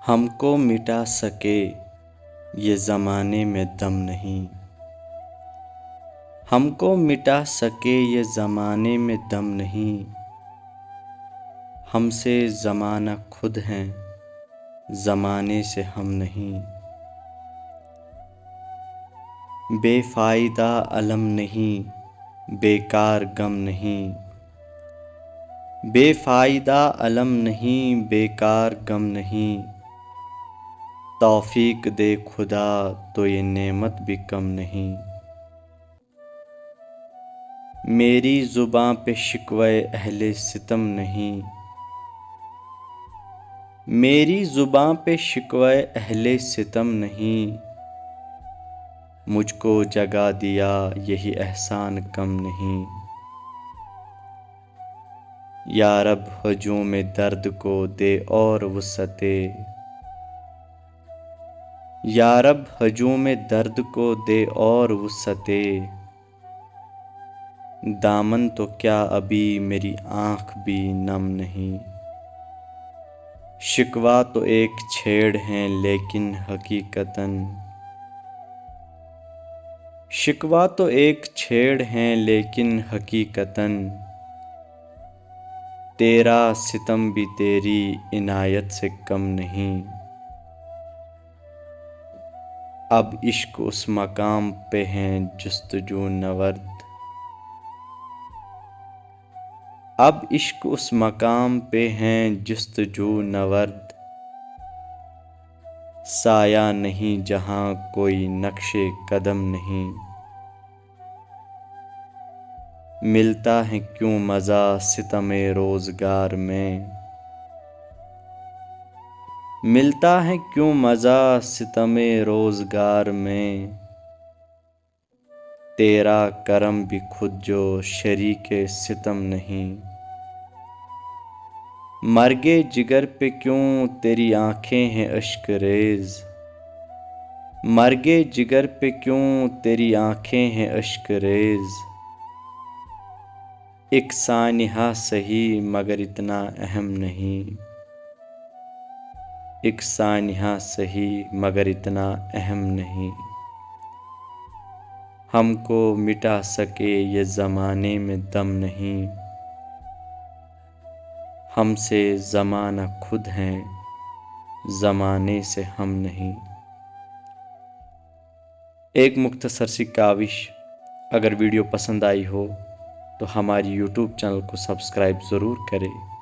हमको मिटा सके ये ज़माने में दम नहीं। हमको मिटा सके ये ज़माने में दम नहीं। हमसे ज़माना खुद हैं, ज़माने से हम नहीं। बेफ़ायदा अलम नहीं, बेकार गम नहीं। बेफ़ायदा अलम नहीं, बेकार गम नहीं। तौफ़ीक दे खुदा तो ये नेमत भी कम नहीं। मेरी ज़ुबां पे शिकवे अहले सितम नहीं। मेरी ज़ुबां पे शिकवे अहले सितम नहीं। मुझको जगा दिया यही एहसान कम नहीं। या रब हजूम दर्द को दे और वुसअते। या रब हजूम दर्द को दे और वुसअते। दामन तो क्या अभी मेरी आँख भी नम नहीं। शिकवा तो एक छेड़ हैं लेकिन हकीकतन। शिकवा तो एक छेड़ हैं लेकिन हकीकतन। तेरा सितम भी तेरी इनायत से कम नहीं। अब इश्क उस मकाम पे हैं जुस्तजू नवर्द। अब इश्क उस मकाम पे हैं जुस्तजू नवर्द। साया नहीं जहाँ कोई नक्शे कदम नहीं। मिलता है क्यों मज़ा सितमे रोज़गार में। मिलता है क्यों मज़ा सितमे रोज़गार में। तेरा करम भी खुद जो शरीके सितम नहीं। मर्गे जिगर पे क्यों तेरी आँखें हैं अश्क रेज़। मर्गे जिगर पे क्यों तेरी आँखें हैं अश्क रेज़। एक सानिहा सही मगर इतना अहम नहीं। एक सानिहा सही मगर इतना अहम नहीं। हमको मिटा सके ये ज़माने में दम नहीं। हमसे ज़माना खुद हैं, ज़माने से हम नहीं। एक मुख्तसर सी काविश। अगर वीडियो पसंद आई हो तो हमारी यूट्यूब चैनल को सब्सक्राइब ज़रूर करें।